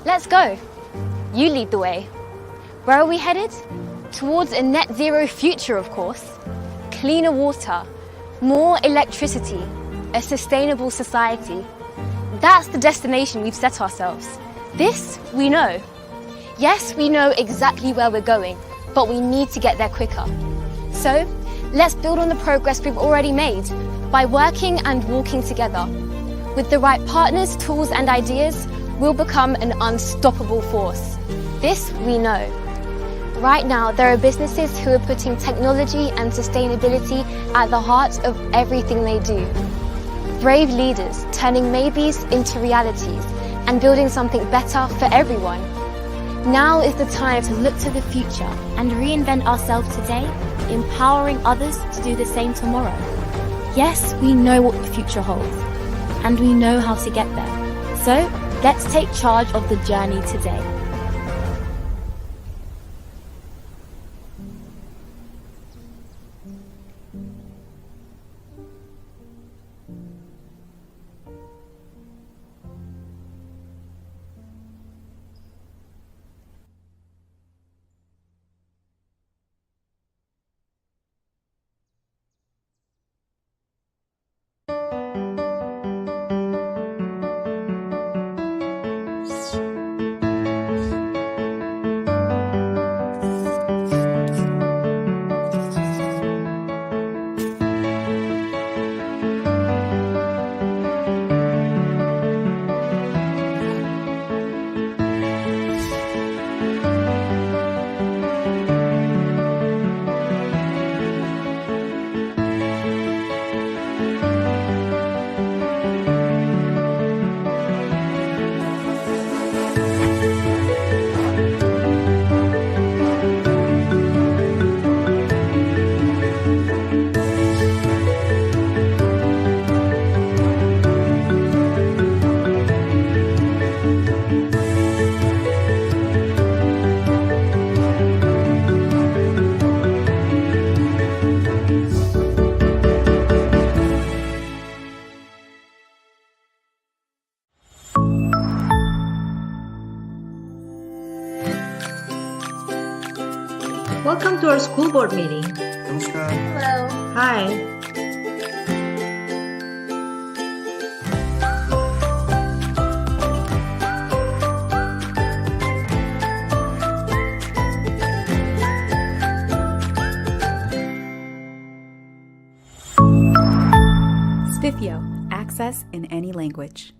Let's go. You lead the way. Where are we headed? Towards a net zero future, of course. Cleaner water, more electricity, a sustainable society. That's the destination we've set ourselves. This we know. Yes, we know exactly where we're going, but we need to get there quicker. So, let's build on the progress we've already made by working and walking together. With the right partners, tools and ideas, we'll become an unstoppable force. This we know. Right now, there are businesses who are putting technology and sustainability at the heart of everything they do. Brave leaders turning maybes into realities and building something better for everyone. Now is the time to look to the future and reinvent ourselves today, empowering others to do the same tomorrow. Yes, we know what the future holds, and we know how to get there. So, let's take charge of the journey today. Welcome to our school board meeting. Namaskar. Hello. Hi. Spiffio, access in any language.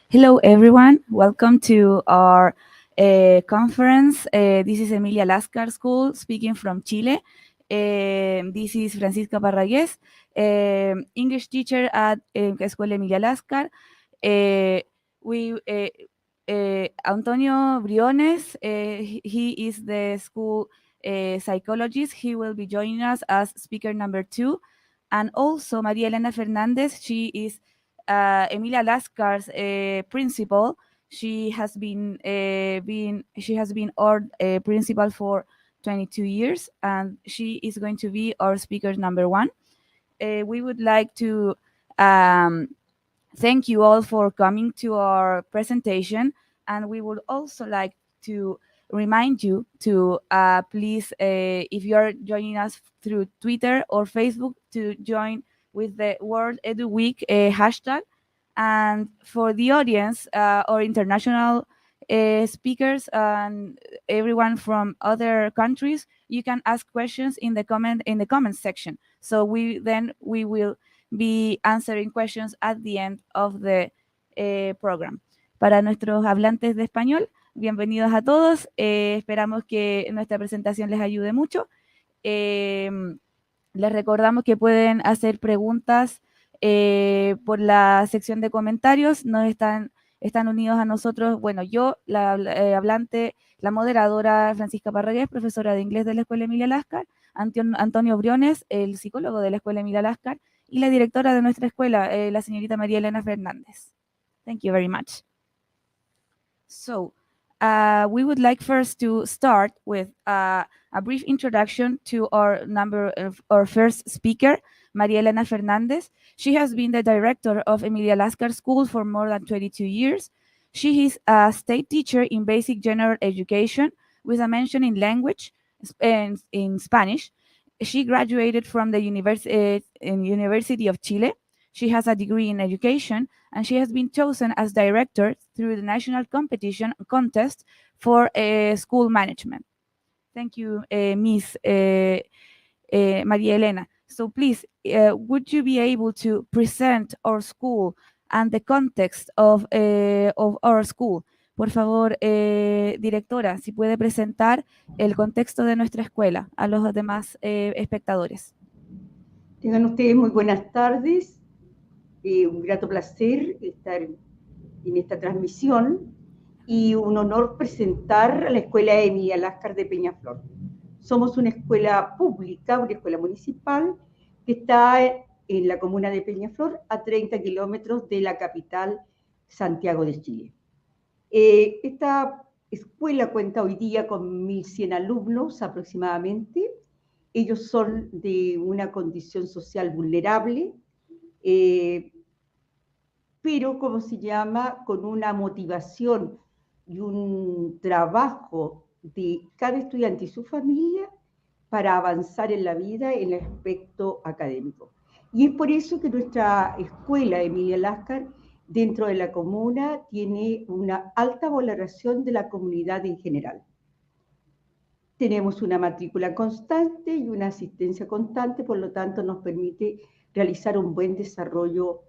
Hello, everyone. Welcome to our conference. This is Emilia Lascar School, speaking from Chile. This is Francisca Parragués, English teacher at Escuela Emilia Lascar. Antonio Briones, he is the school psychologist. He will be joining us as speaker number 2. And also María Elena Fernández, she is Emilia Lascar's principal. She has been our principal for 22 years, and she is going to be our speaker number 1. We would like to thank you all for coming to our presentation, and we would also like to remind you to please, if you're joining us through Twitter or Facebook, to join with the World Edu Week hashtag. And for the audience or international speakers and everyone from other countries, you can ask questions in the comment section. So we will be answering questions at the end of the program. Para nuestros hablantes de español, bienvenidos a todos. Esperamos que nuestra presentación les ayude mucho. Les recordamos que pueden hacer preguntas por la sección de comentarios. Están unidos a nosotros, bueno, yo, la hablante, la moderadora Francisca Parragués, profesora de inglés de la Escuela Emilia Lascar, Antonio Briones, el psicólogo de la Escuela Emilia Lascar, y la directora de nuestra escuela, la señorita María Elena Fernández. Thank you very much. So, we would like first to start with a brief introduction to our first speaker, María Elena Fernández. She has been the director of Emilia Lascar School for more than 22 years. She is a state teacher in basic general education with a mention in language and in Spanish. She graduated from the University of Chile. She has a degree in education, and she has been chosen as director through the national contest for school management. Thank you, Miss María Elena. So please, would you be able to present our school and the context of our school? Por favor, directora, si puede presentar el contexto de nuestra escuela a los demás espectadores. Tengan ustedes muy buenas tardes. Un grato placer estar en esta transmisión y un honor presentar a la Escuela Emilia Lascar de Peñaflor. Somos una escuela pública, una escuela municipal, que está en la comuna de Peñaflor, a 30 kilómetros de la capital, Santiago de Chile. Esta escuela cuenta hoy día con 1.100 alumnos aproximadamente. Ellos son de una condición social vulnerable, pero, ¿cómo se llama?, con una motivación y un trabajo de cada estudiante y su familia para avanzar en la vida en el aspecto académico. Y es por eso que nuestra escuela Emilia Lascar, dentro de la comuna, tiene una alta valoración de la comunidad en general. Tenemos una matrícula constante y una asistencia constante, por lo tanto nos permite realizar un buen desarrollo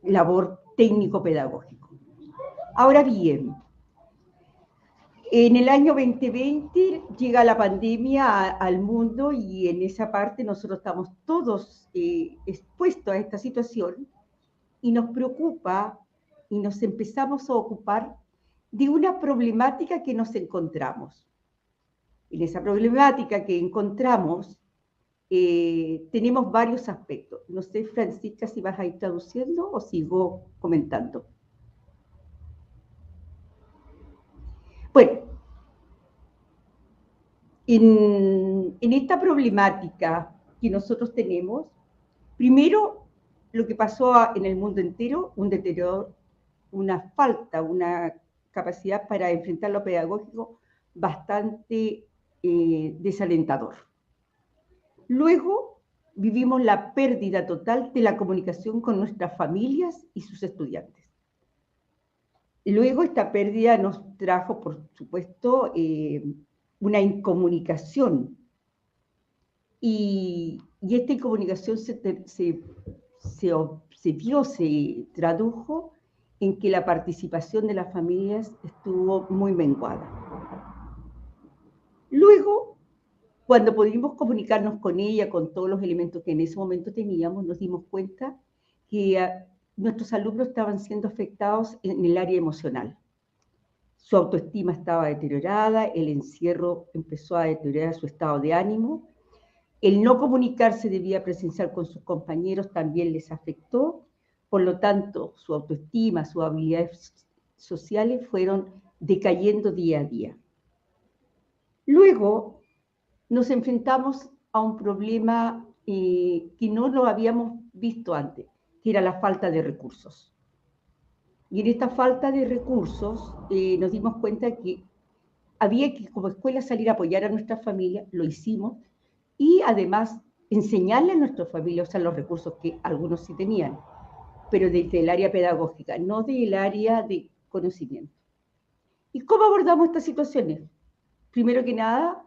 labor técnico-pedagógico. Ahora bien, en el año 2020 llega la pandemia al mundo y en esa parte nosotros estamos todos expuestos a esta situación y nos preocupa y nos empezamos a ocupar de una problemática que nos encontramos. En esa problemática que encontramos tenemos varios aspectos. No sé, Francisca, si vas a ir traduciendo o sigo comentando. Bueno, en esta problemática que nosotros tenemos, primero, lo que pasó en el mundo entero, un deterioro, una falta, una capacidad para enfrentar lo pedagógico bastante desalentador. Luego vivimos la pérdida total de la comunicación con nuestras familias y sus estudiantes. Luego esta pérdida nos trajo, por supuesto, una incomunicación. Y esta incomunicación se tradujo en que la participación de las familias estuvo muy menguada. Luego, cuando pudimos comunicarnos con ella, con todos los elementos que en ese momento teníamos, nos dimos cuenta que nuestros alumnos estaban siendo afectados en el área emocional. Su autoestima estaba deteriorada, el encierro empezó a deteriorar su estado de ánimo, el no comunicarse de vía presencial con sus compañeros también les afectó, por lo tanto, su autoestima, sus habilidades sociales fueron decayendo día a día. Luego, nos enfrentamos a un problema que no lo habíamos visto antes, que era la falta de recursos. Y en esta falta de recursos nos dimos cuenta que había que como escuela salir a apoyar a nuestras familias, lo hicimos, y además enseñarle a nuestras familias, o sea, los recursos que algunos sí tenían, pero desde el área pedagógica, no del área de conocimiento. ¿Y cómo abordamos estas situaciones? Primero que nada,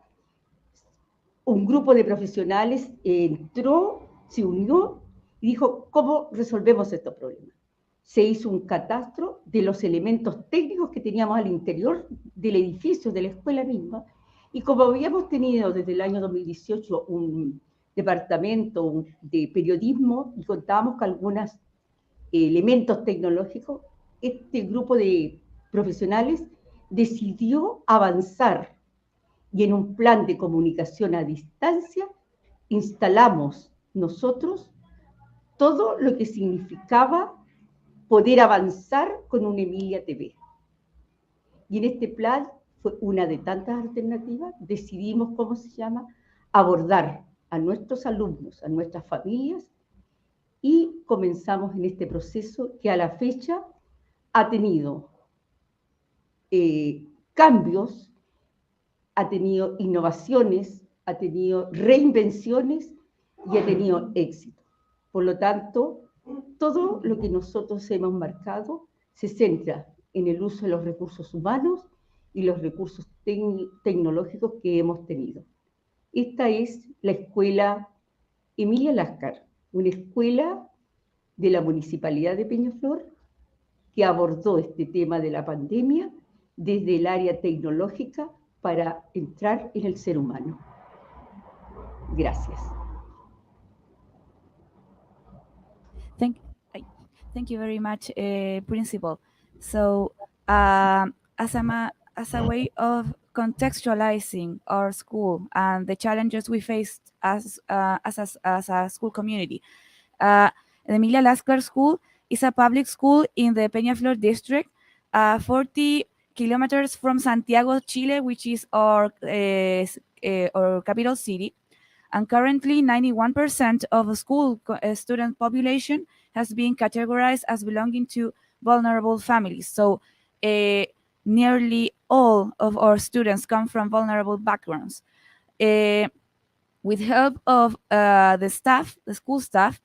un grupo de profesionales entró, se unió y dijo, ¿cómo resolvemos estos problemas? Se hizo un catastro de los elementos técnicos que teníamos al interior del edificio, de la escuela misma, y como habíamos tenido desde el año 2018 un departamento de periodismo y contábamos con algunos elementos tecnológicos, este grupo de profesionales decidió avanzar y en un plan de comunicación a distancia instalamos nosotros todo lo que significaba poder avanzar con una Emilia TV. Y en este plan fue una de tantas alternativas, decidimos, ¿cómo se llama?, abordar a nuestros alumnos, a nuestras familias, y comenzamos en este proceso que a la fecha ha tenido cambios, ha tenido innovaciones, ha tenido reinvenciones y ha tenido éxito. Por lo tanto, todo lo que nosotros hemos marcado se centra en el uso de los recursos humanos y los recursos tecnológicos que hemos tenido. Esta es la Escuela Emilia Lascar, una escuela de la Municipalidad de Peñaflor que abordó este tema de la pandemia desde el área tecnológica para entrar en el ser humano. Gracias. Thank you very much, Principal. So, as a way of contextualizing our school and the challenges we faced as a school community, the Emilia Lascar School is a public school in the Peñaflor district, 40 kilometers from Santiago, Chile, which is our capital city. And currently, 91% of the school student population has been categorized as belonging to vulnerable families. So nearly all of our students come from vulnerable backgrounds. With help of the staff, the school staff,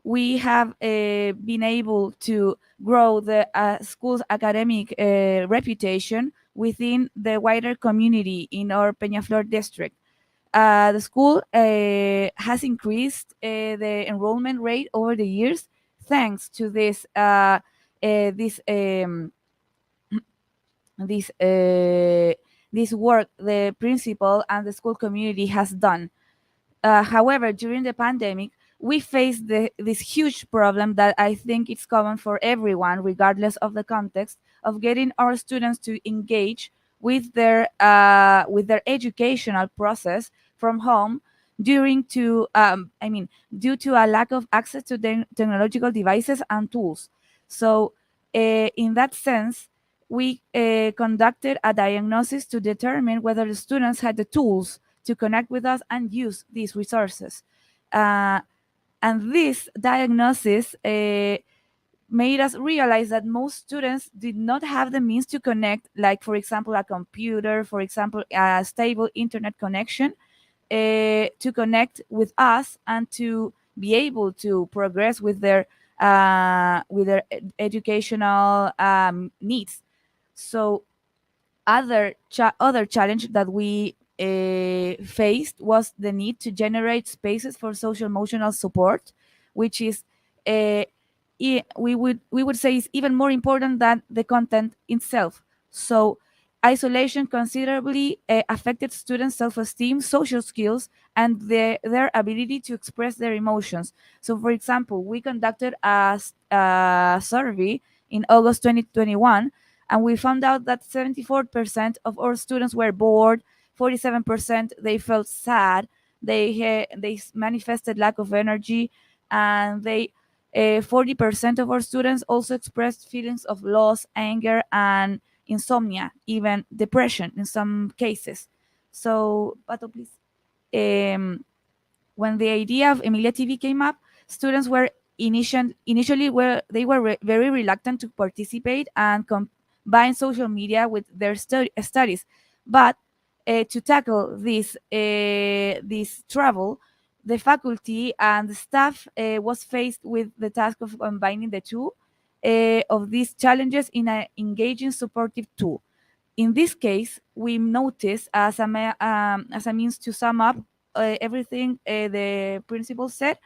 we have been able to grow the school's academic reputation within the wider community in our Peñaflor district. The school has increased the enrollment rate over the years thanks to this this work the principal and the school community has done. However, during the pandemic, we faced this huge problem that I think it's common for everyone, regardless of the context, of getting our students to engage with their educational process from home due to a lack of access to technological devices and tools. So, in that sense, we conducted a diagnosis to determine whether the students had the tools to connect with us and use these resources. And this diagnosis made us realize that most students did not have the means to connect, like, for example, a computer, for example, a stable internet connection, to connect with us and to be able to progress with their educational needs. So other challenge that we faced was the need to generate spaces for social emotional support, which is we would say is even more important than the content itself. So isolation considerably affected students' self-esteem, social skills, and their ability to express their emotions. So, for example, we conducted a survey in August 2021, and we found out that 74% of our students were bored, 47% they felt sad, they manifested lack of energy, and 40% of our students also expressed feelings of loss, anger, and insomnia, even depression in some cases. So, Pato, please. When the idea of Emilia TV came up, students were initially they were very reluctant to participate and combine social media with their studies. But to tackle this trouble, the faculty and the staff was faced with the task of combining the two of these challenges in an engaging, supportive tool. In this case, we notice as a means to sum up everything the principal said,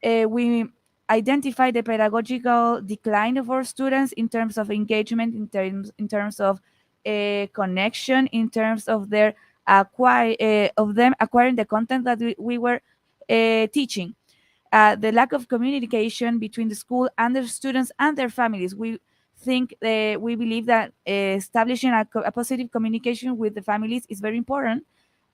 we identify the pedagogical decline of our students in terms of engagement, in terms of connection, in terms of their of them acquiring the content that we were teaching. The lack of communication between the school and their students and their families. We believe that establishing a positive communication with the families is very important,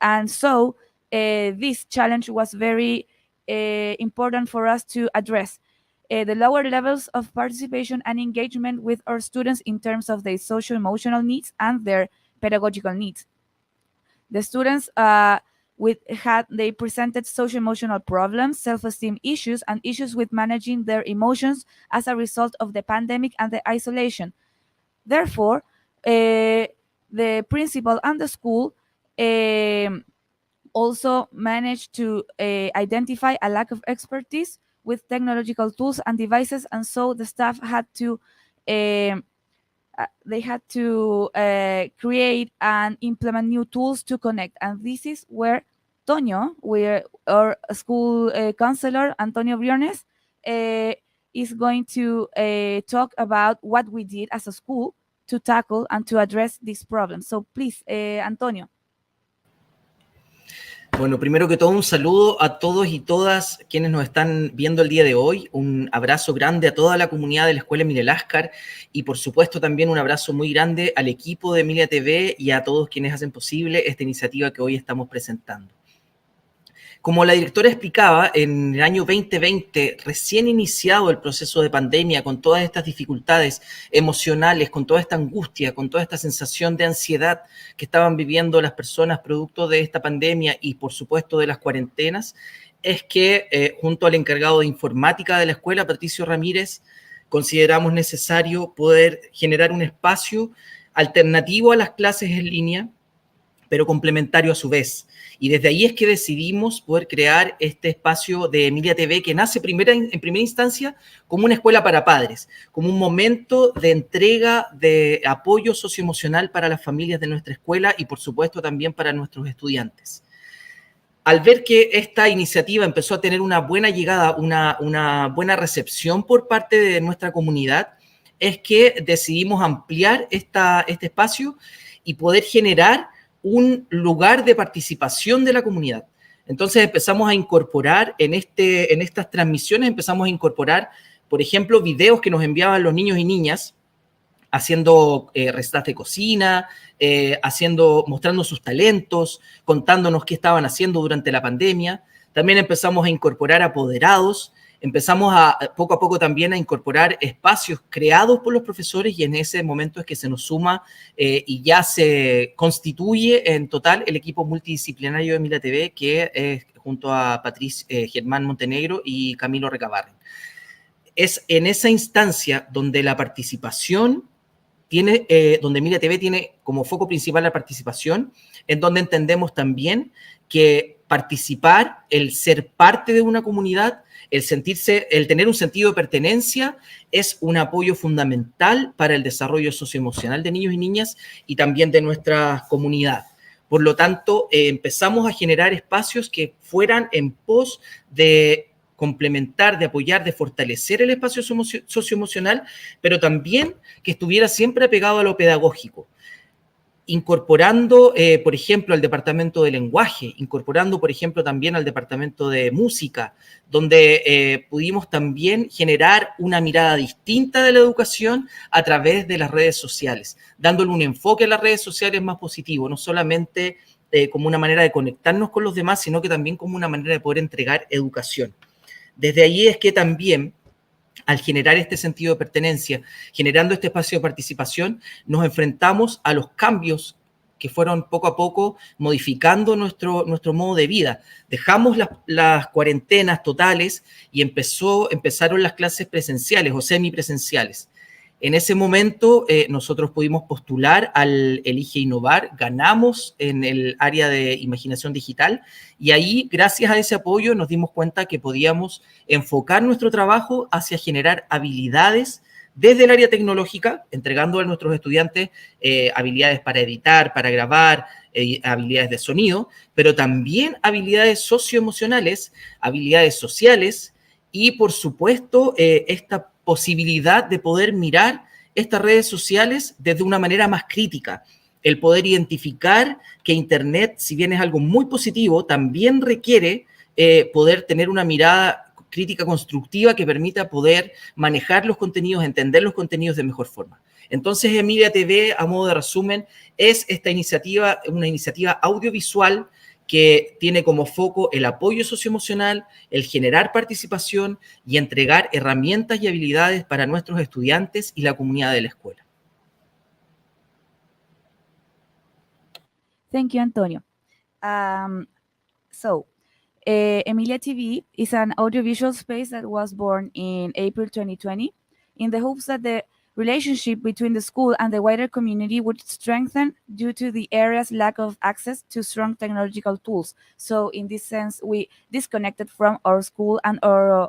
and so this challenge was very important for us to address. The lower levels of participation and engagement with our students in terms of their social emotional needs and their pedagogical needs. The students they presented social emotional problems, self-esteem issues, and issues with managing their emotions as a result of the pandemic and the isolation. Therefore, the principal and the school also managed to identify a lack of expertise with technological tools and devices, and so the staff had to create and implement new tools to connect. And this is where Toño, our school counselor, Antonio Briones, is going to talk about what we did as a school to tackle and to address this problem. So please, Antonio. Bueno, primero que todo, un saludo a todos y todas quienes nos están viendo el día de hoy. Un abrazo grande a toda la comunidad de la Escuela Emilia Lascar y, por supuesto, también un abrazo muy grande al equipo de Emilia TV y a todos quienes hacen posible esta iniciativa que hoy estamos presentando. Como la directora explicaba, en el año 2020, recién iniciado el proceso de pandemia, con todas estas dificultades emocionales, con toda esta angustia, con toda esta sensación de ansiedad que estaban viviendo las personas producto de esta pandemia y, por supuesto, de las cuarentenas, es que junto al encargado de informática de la escuela, Patricio Ramírez, consideramos necesario poder generar un espacio alternativo a las clases en línea, pero complementario a su vez. Y desde ahí es que decidimos poder crear este espacio de Emilia TV, que nace en primera instancia como una escuela para padres, como un momento de entrega de apoyo socioemocional para las familias de nuestra escuela y, por supuesto, también para nuestros estudiantes. Al ver que esta iniciativa empezó a tener una buena llegada, una buena recepción por parte de nuestra comunidad, es que decidimos ampliar este espacio y poder generar un lugar de participación de la comunidad. Entonces empezamos a incorporar en estas transmisiones, empezamos a incorporar, por ejemplo, videos que nos enviaban los niños y niñas haciendo recetas de cocina, mostrando sus talentos, contándonos qué estaban haciendo durante la pandemia. También empezamos a incorporar apoderados, empezamos poco a poco también a incorporar espacios creados por los profesores y en ese momento es que se nos suma y ya se constituye en total el equipo multidisciplinario de Emilia TV, que es junto a Germán Montenegro y Camilo Recabarren. Es en esa instancia donde la participación donde Emilia TV tiene como foco principal la participación, en donde entendemos también que participar, el ser parte de una comunidad, el tener un sentido de pertenencia es un apoyo fundamental para el desarrollo socioemocional de niños y niñas y también de nuestra comunidad. Por lo tanto, empezamos a generar espacios que fueran en pos de complementar, de apoyar, de fortalecer el espacio socioemocional, pero también que estuviera siempre apegado a lo pedagógico, incorporando, por ejemplo, al departamento de lenguaje, incorporando, por ejemplo, también al departamento de música, donde pudimos también generar una mirada distinta de la educación a través de las redes sociales, dándole un enfoque a las redes sociales más positivo, no solamente como una manera de conectarnos con los demás, sino que también como una manera de poder entregar educación. Desde ahí es que también, al generar este sentido de pertenencia, generando este espacio de participación, nos enfrentamos a los cambios que fueron poco a poco modificando nuestro modo de vida. Dejamos las cuarentenas totales y empezaron las clases presenciales o semipresenciales. En ese momento nosotros pudimos postular al Elige Innovar, ganamos en el área de imaginación digital y ahí, gracias a ese apoyo, nos dimos cuenta que podíamos enfocar nuestro trabajo hacia generar habilidades desde el área tecnológica, entregando a nuestros estudiantes habilidades para editar, para grabar, habilidades de sonido, pero también habilidades socioemocionales, habilidades sociales y, por supuesto, esta posibilidad de poder mirar estas redes sociales desde una manera más crítica, el poder identificar que Internet, si bien es algo muy positivo, también requiere poder tener una mirada crítica constructiva que permita poder manejar los contenidos, entender los contenidos de mejor forma. Entonces, Emilia TV, a modo de resumen, es esta iniciativa, una iniciativa audiovisual que tiene como foco el apoyo socioemocional, el generar participación y entregar herramientas y habilidades para nuestros estudiantes y la comunidad de la escuela. Thank you, Antonio. Emilia TV is an audiovisual space that was born in April 2020 in the hopes that the relationship between the school and the wider community would strengthen due to the area's lack of access to strong technological tools. So in this sense, we disconnected from our school and our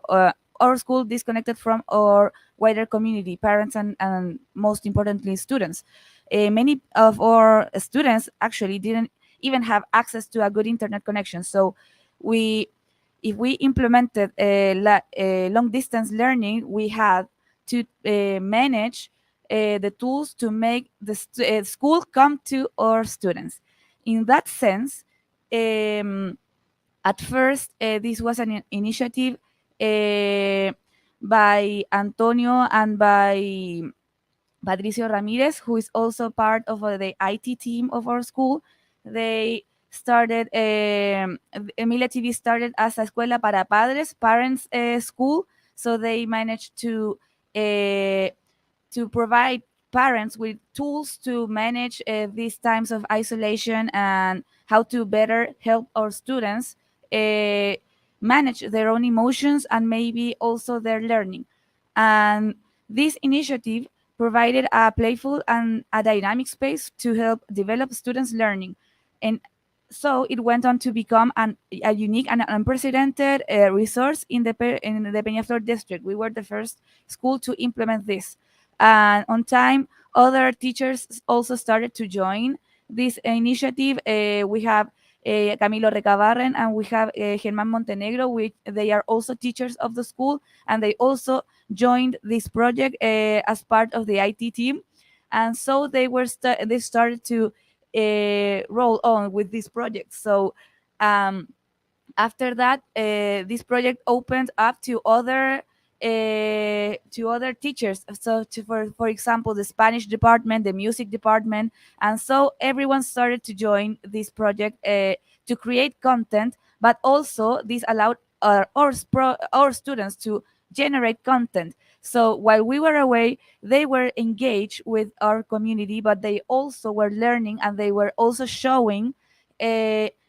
school disconnected from our wider community, parents and most importantly, students. Many of our students actually didn't even have access to a good internet connection. So if we implemented long distance learning, we had to manage the tools to make the school come to our students. In that sense, at first, this was an initiative by Antonio and by Patricio Ramirez, who is also part of the IT team of our school. They started, Emilia TV started as a Escuela para Padres, parents school. So they managed to provide parents with tools to manage these times of isolation and how to better help our students manage their own emotions and maybe also their learning. And this initiative provided a playful and a dynamic space to help develop students' learning. And so it went on to become a unique and unprecedented resource in the Peñaflor district. We were the first school to implement this. And on time, other teachers also started to join this initiative. We have Camilo Recabarren and we have Germán Montenegro, which they are also teachers of the school, and they also joined this project as part of the IT team. And so they started to roll on with this project. So after that, this project opened up to other teachers. So for example, the Spanish department, the music department, and so everyone started to join this project to create content, but also this allowed our students to generate content. So while we were away, they were engaged with our community, but they also were learning and they were also showing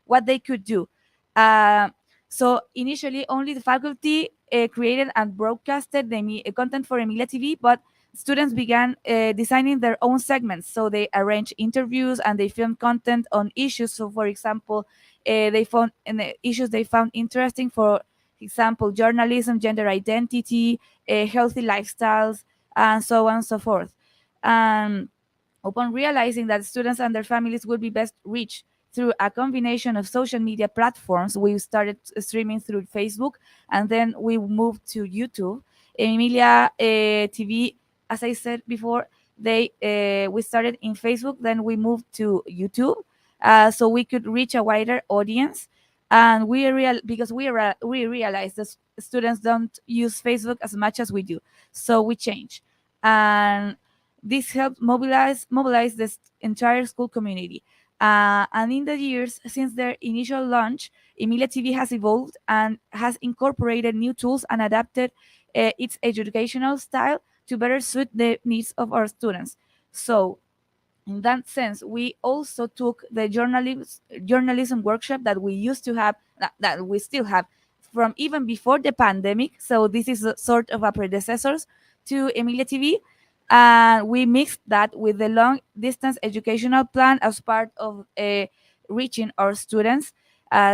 what they could do. So initially, only the faculty created and broadcasted the content for Emilia TV, but students began designing their own segments. So they arranged interviews and they filmed content on issues. So for example, they found in the issues they found interesting, for example, journalism, gender identity, healthy lifestyles, and so on and so forth. Upon realizing that students and their families would be best reached through a combination of social media platforms, we started streaming through Facebook, and then we moved to YouTube. Emilia TV, as I said before, we started in Facebook, then we moved to YouTube, so we could reach a wider audience. And we realized that students don't use Facebook as much as we do, so we changed, and this helped mobilize this entire school community. And in the years since their initial launch, Emilia TV has evolved and has incorporated new tools and adapted its educational style to better suit the needs of our students. So In that sense, we also took the journalism workshop that we used to have, that we still have from even before the pandemic. So this is a sort of a predecessors to Emilia TV. And we mixed that with the long distance educational plan as part of reaching our students.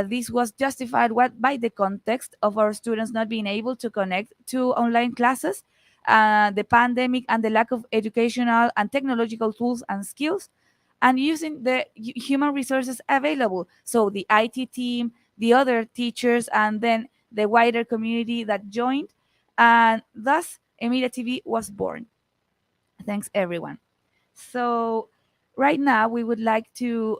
This was justified by the context of our students not being able to connect to online classes, the pandemic, and the lack of educational and technological tools and skills, and using the human resources available. So the IT team, the other teachers, and then the wider community that joined. And thus, Emilia TV was born. Thanks, everyone. So right now we would like to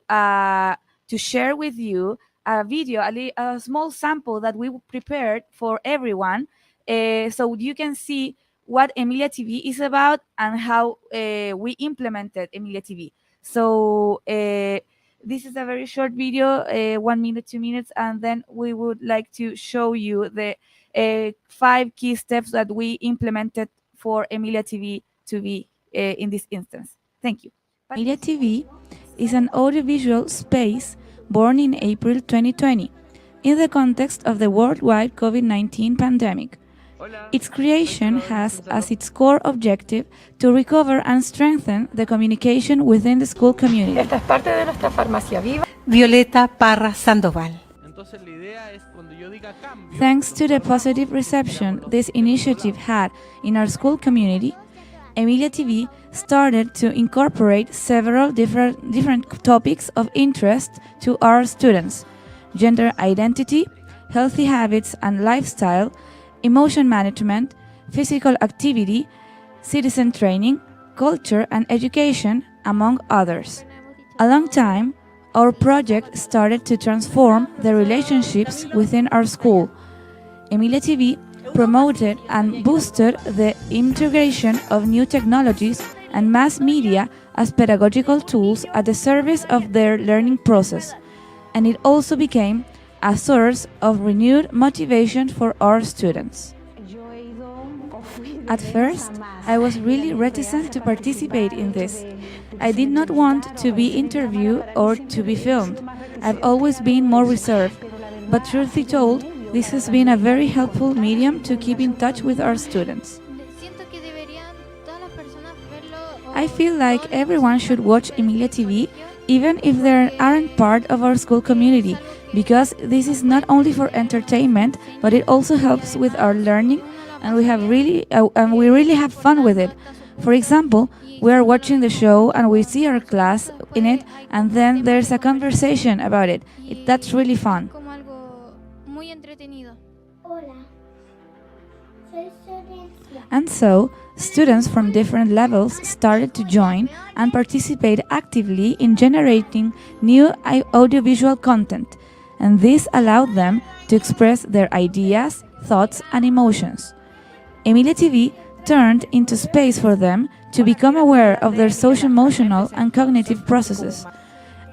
share with you a video, a small sample that we prepared for everyone, so you can see what Emilia TV is about and how we implemented Emilia TV. So this is a very short video, 1 minute, 2 minutes, and then we would like to show you the 5 key steps that we implemented for Emilia TV to be in this instance. Thank you. Emilia TV is an audiovisual space born in April 2020 in the context of the worldwide COVID-19 pandemic. Its creation has as its core objective to recover and strengthen the communication within the school community. Esta es parte de nuestra farmacia viva. Violeta Parra Sandoval. Thanks to the positive reception this initiative had in our school community, Emilia TV started to incorporate several different topics of interest to our students: gender identity, healthy habits and lifestyle, emotion management, physical activity, citizen training, culture and education, among others. Along time, our project started to transform the relationships within our school. Emilia TV promoted and boosted the integration of new technologies and mass media as pedagogical tools at the service of their learning process, and it also became a source of renewed motivation for our students. At first, I was really reticent to participate in this. I did not want to be interviewed or to be filmed. I've always been more reserved, but truth be told, this has been a very helpful medium to keep in touch with our students. I feel like everyone should watch Emilia TV, even if they aren't part of our school community, because this is not only for entertainment, but it also helps with our learning, and we really have fun with it. For example, we are watching the show and we see our class in it, and then there's a conversation about it. That's really fun. And so, students from different levels started to join and participate actively in generating new audiovisual content, and this allowed them to express their ideas, thoughts, and emotions. Emilia TV turned into space for them to become aware of their social-emotional and cognitive processes.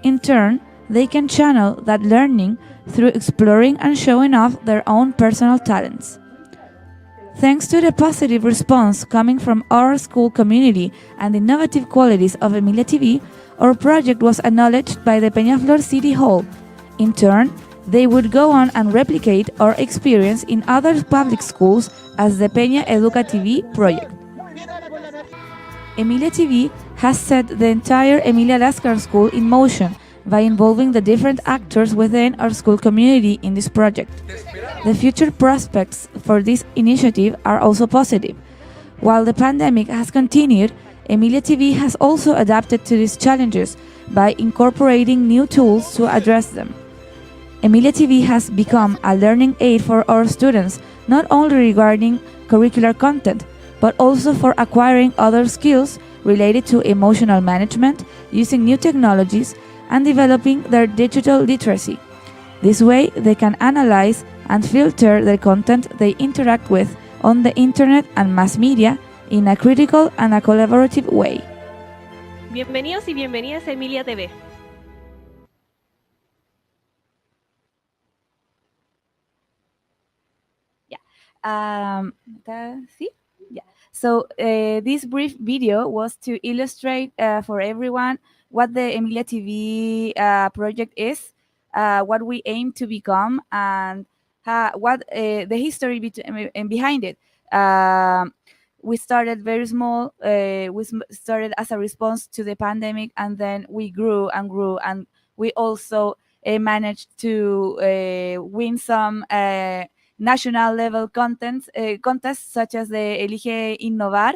In turn, they can channel that learning through exploring and showing off their own personal talents. Thanks to the positive response coming from our school community and the innovative qualities of Emilia TV, our project was acknowledged by the Peñaflor City Hall. In turn, they would go on and replicate our experience in other public schools as the Peña Educa TV project. Emilia TV has set the entire Emilia Lascar school in motion by involving the different actors within our school community in this project. The future prospects for this initiative are also positive. While the pandemic has continued, Emilia TV has also adapted to these challenges by incorporating new tools to address them. Emilia TV has become a learning aid for our students, not only regarding curricular content, but also for acquiring other skills related to emotional management, using new technologies, and developing their digital literacy. This way, they can analyze and filter the content they interact with on the internet and mass media in a critical and a collaborative way. Bienvenidos y bienvenidas a Emilia TV. ¿Sí? Yeah. So this brief video was to illustrate for everyone what the Emilia TV project is, what we aim to become, and what the history behind it. Um, we started very small. Started as a response to the pandemic, and then we grew and grew, and we also managed to win some national level contests such as the Elige Innovar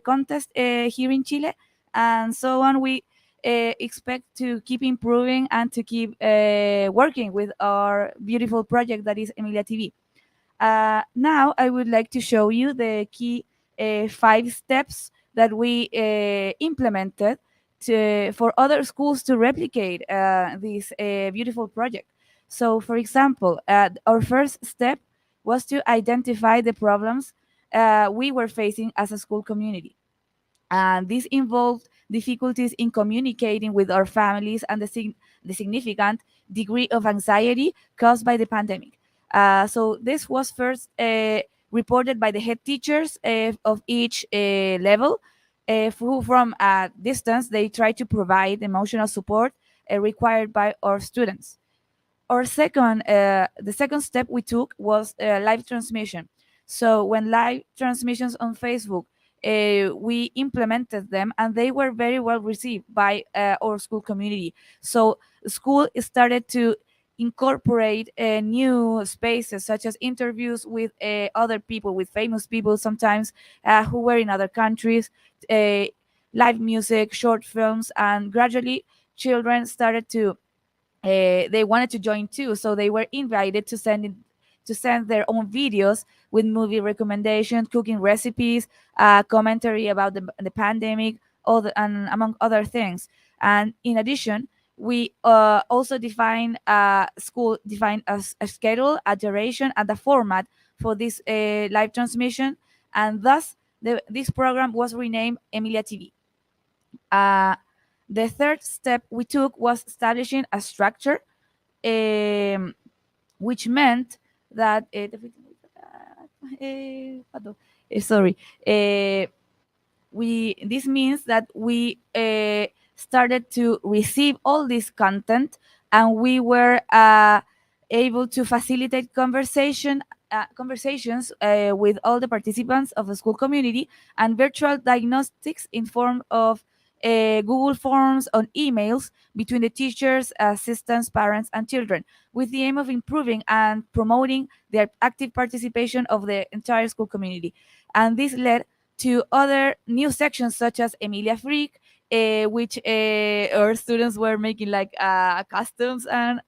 contest here in Chile, and so on. We expect to keep improving and to keep working with our beautiful project that is Emilia TV. Now I would like to show you the key 5 steps that we implemented for other schools to replicate this beautiful project. So, for example, our first step was to identify the problems we were facing as a school community. And this involved difficulties in communicating with our families and the significant degree of anxiety caused by the pandemic. So this was first reported by the head teachers of each level, who from a distance they try to provide emotional support required by our students. The second step we took was live transmission. So when live transmissions on Facebook, we implemented them, and they were very well received by our school community. So school started to incorporate new spaces such as interviews with other people, with famous people sometimes who were in other countries, uh, live music, short films, and gradually children started to they wanted to join too, so they were invited to send their own videos with movie recommendations, cooking recipes, commentary about the pandemic, and among other things. And in addition, we also defined a schedule, a duration, and a format for this live transmission, and thus this program was renamed Emilia TV. Uh, the third step we took was establishing a structure, which meant that sorry, we this means that we started to receive all this content, and we were able to facilitate conversations with all the participants of the school community, and virtual diagnostics in form of Google Forms on emails between the teachers, assistants, parents, and children, with the aim of improving and promoting the active participation of the entire school community. And this led to other new sections such as Emilia Freak, which our students were making like costumes and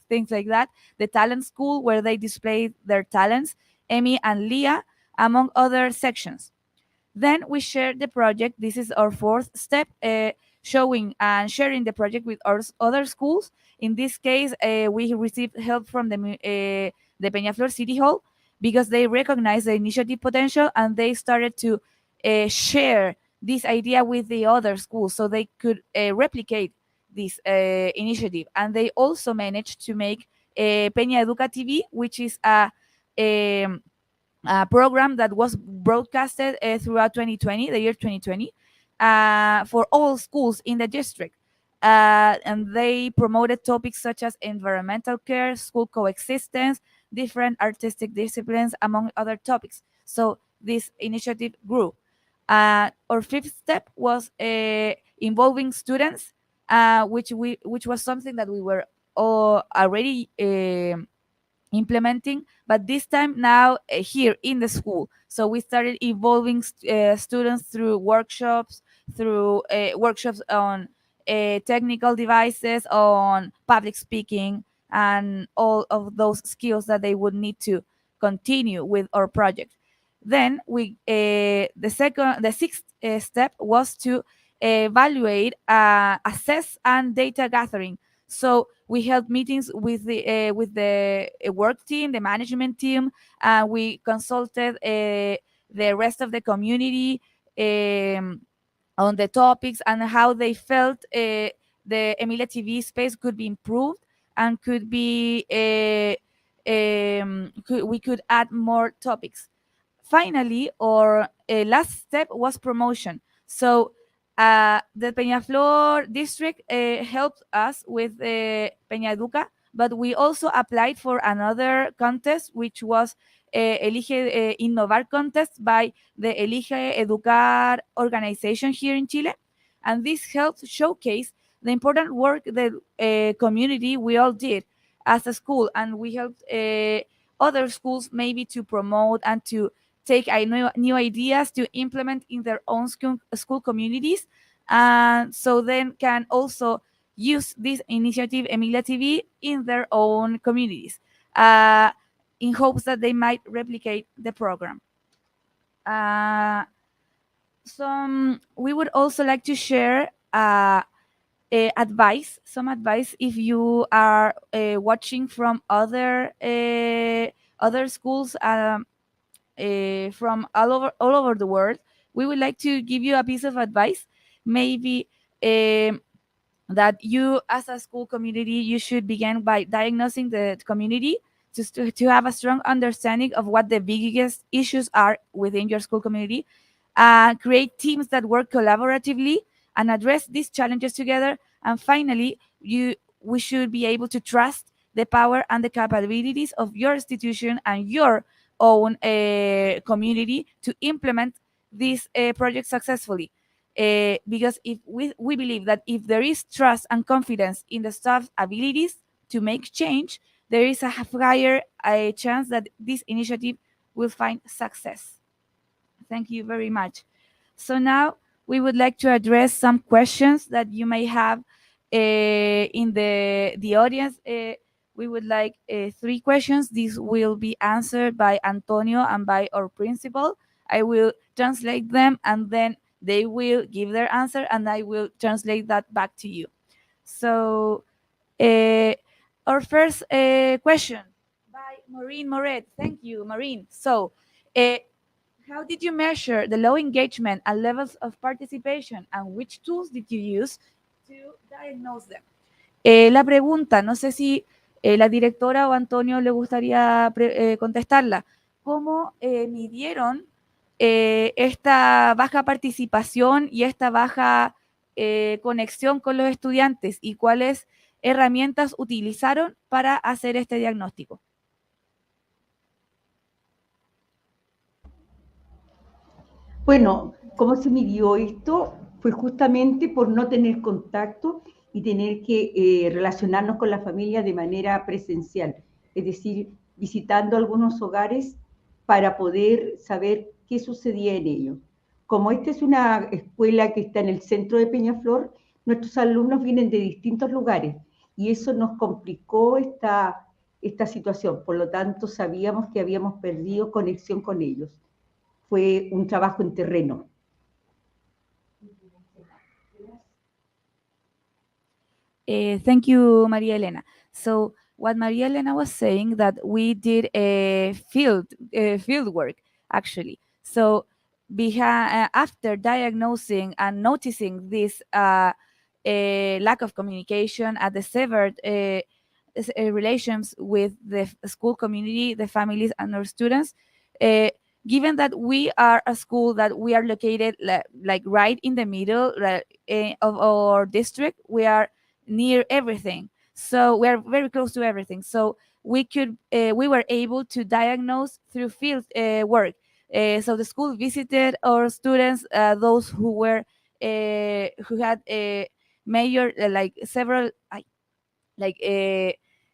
things like that. The talent school, where they displayed their talents, Emmy and Leah, among other sections. Then we shared the project. This is our fourth step, showing and sharing the project with our other schools. In this case, we received help from the Peñaflor City Hall, because they recognized the initiative potential, and they started to share this idea with the other schools so they could replicate this initiative. And they also managed to make Peña Educa TV, which is a program that was broadcasted throughout 2020, the year 2020, for all schools in the district. And they promoted topics such as environmental care, school coexistence, different artistic disciplines, among other topics. So this initiative grew. Our fifth step was involving students, which was something that we were already implementing, but this time now here in the school. So we started involving students through workshops on technical devices, on public speaking, and all of those skills that they would need to continue with our project. Then the sixth step was to evaluate, assess, and data gathering. So we held meetings with the work team, the management team. We consulted the rest of the community on the topics and how they felt the Emilia TV space could be improved and could be we could add more topics. finally, our last step was promotion. So the Peñaflor district helped us with Peña Educa, but we also applied for another contest, which was Elige Innovar contest by the Elige Educar organization here in Chile. And this helped showcase the important work that community we all did as a school, and we helped other schools maybe to promote and to take new ideas to implement in their own school communities, and so then can also use this initiative Emilia TV in their own communities in hopes that they might replicate the program. We would also like to share some advice if you are watching from other schools from all over the world. We would like to give you a piece of advice, maybe that you as a school community, you should begin by diagnosing the community to have a strong understanding of what the biggest issues are within your school community, create teams that work collaboratively and address these challenges together. And finally, we should be able to trust the power and the capabilities of your institution and your own community to implement this project successfully. Because if we believe that if there is trust and confidence in the staff's abilities to make change, there is a higher chance that this initiative will find success. Thank you very much. So now we would like to address some questions that you may have in the audience. We would like 3 questions. These will be answered by Antonio and by our principal. I will translate them, and then they will give their answer, and I will translate that back to you. So our first question by Maureen Moret. Thank you, Maureen. So how did you measure the low engagement and levels of participation, and which tools did you use to diagnose them? La pregunta, no sé si la directora o Antonio le gustaría contestarla. ¿Cómo midieron esta baja participación y esta baja conexión con los estudiantes, y cuáles herramientas utilizaron para hacer este diagnóstico? Bueno, ¿cómo se midió esto? Fue justamente por no tener contacto y tener que relacionarnos con la familia de manera presencial, es decir, visitando algunos hogares para poder saber qué sucedía en ellos. Como esta es una escuela que está en el centro de Peñaflor, nuestros alumnos vienen de distintos lugares y eso nos complicó esta situación. Por lo tanto, sabíamos que habíamos perdido conexión con ellos. Fue un trabajo en terreno. Thank you, Maria Elena. So what Maria Elena was saying, that we did a field work, actually. So after diagnosing and noticing this lack of communication at the severed relations with the school community, the families, and our students, given that we are a school that we are located like right in the middle of our district, we are near everything, so we are very close to everything. So we were able to diagnose through field work. So the school visited our students, those who had major several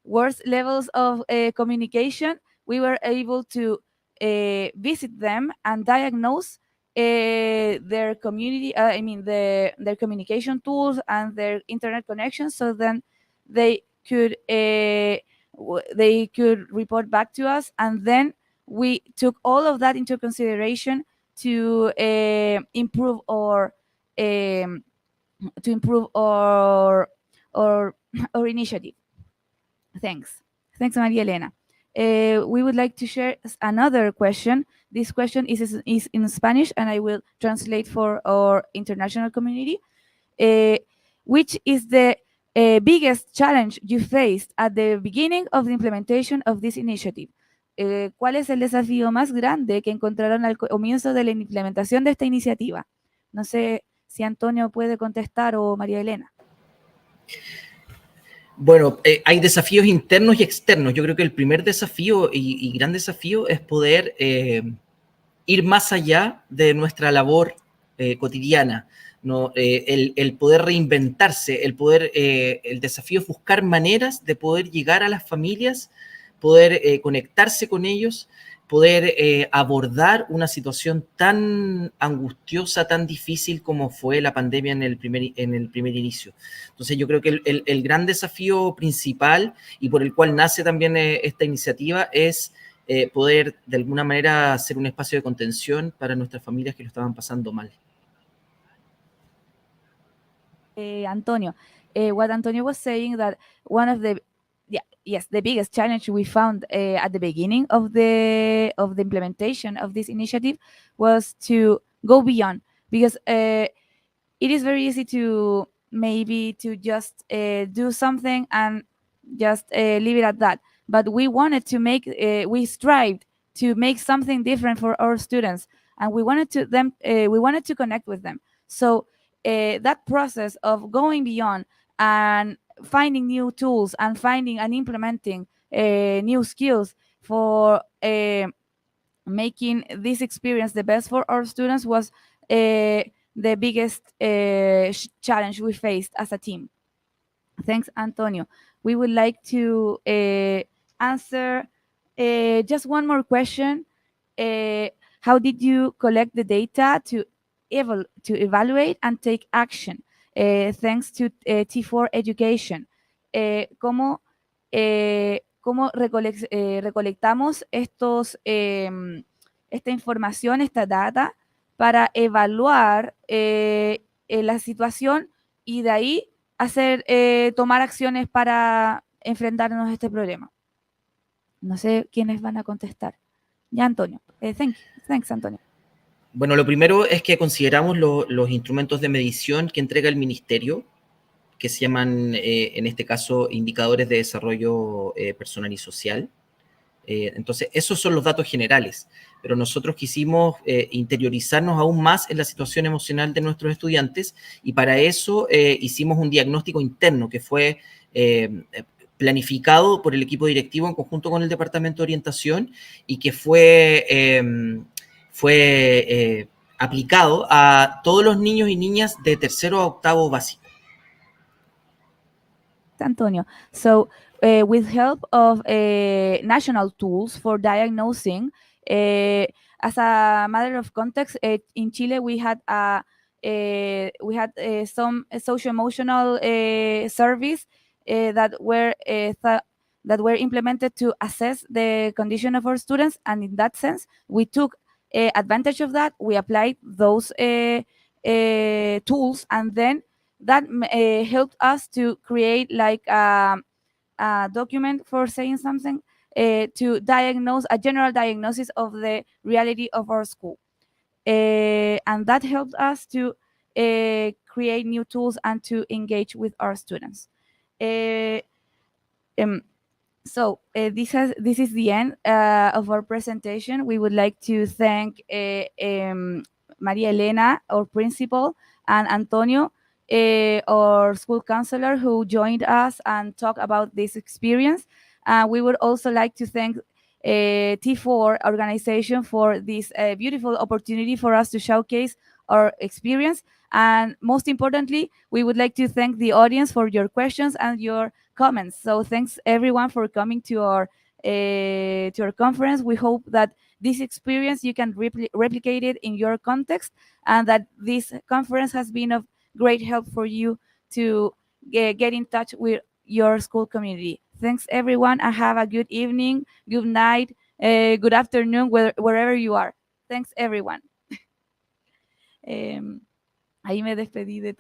worse levels of communication. We were able to visit them and diagnose their community, their communication tools and their internet connections, so then they could report back to us, and then we took all of that into consideration to improve our initiative. Thanks, Maria Elena. We would like to share another question. This question is in Spanish, and I will translate for our international community. Which is the biggest challenge you faced at the beginning of the implementation of this initiative? ¿cuál es el desafío más grande que encontraron al comienzo de la implementación de esta iniciativa? No sé si Antonio puede contestar o María Elena. Bueno, hay desafíos internos y externos. Yo creo que el primer desafío y gran desafío es poder ir más allá de nuestra labor cotidiana, ¿no? El poder reinventarse, el desafío es buscar maneras de poder llegar a las familias, poder conectarse con ellos, poder abordar una situación tan angustiosa, tan difícil como fue la pandemia en el primer inicio. Entonces yo creo que el gran desafío principal y por el cual nace también esta iniciativa es poder de alguna manera ser un espacio de contención para nuestras familias que lo estaban pasando mal. Antonio, what Antonio was saying that one of the the biggest challenge we found at the beginning of the implementation of this initiative was to go beyond, because it is very easy to maybe to just do something and just leave it at that. But we wanted to make, we strived to make something different for our students, and we wanted to connect with them. So that process of going beyond and finding new tools and finding and implementing new skills for making this experience the best for our students was the biggest challenge we faced as a team. Thanks, Antonio. We would like to answer just one more question. How did you collect the data to evaluate and take action? Thanks to T4 Education. ¿Cómo recolectamos esta información, esta data, para evaluar la situación y de ahí tomar acciones para enfrentarnos a este problema? No sé quiénes van a contestar. Ya, Antonio. Thanks, Antonio. Bueno, lo primero es que consideramos los instrumentos de medición que entrega el ministerio, que se llaman, en este caso, indicadores de desarrollo personal y social. Entonces, esos son los datos generales, pero nosotros quisimos interiorizarnos aún más en la situación emocional de nuestros estudiantes y para eso hicimos un diagnóstico interno que fue planificado por el equipo directivo en conjunto con el Departamento de Orientación y que fue aplicado a todos los niños y niñas de tercero a octavo básico. Antonio. So, with help of national tools for diagnosing, as a matter of context, in Chile we had some socio-emotional surveys that were implemented to assess the condition of our students, and in that sense, we took advantage of that. We applied those tools, and then that helped us to create like a document for saying something to diagnose a general diagnosis of the reality of our school. And that helped us to create new tools and to engage with our students. So this is the end of our presentation. We would like to thank Maria Elena, our principal, and Antonio, our school counselor, who joined us and talked about this experience. We would also like to thank T4 organization for this beautiful opportunity for us to showcase our experience. And most importantly, we would like to thank the audience for your questions and your comments. So thanks everyone for coming to our conference. We hope that this experience you can replicate it in your context, and that this conference has been of great help for you to get in touch with your school community. Thanks everyone, and have a good evening, good night, good afternoon, wherever you are. Thanks everyone. Ahí me despedí de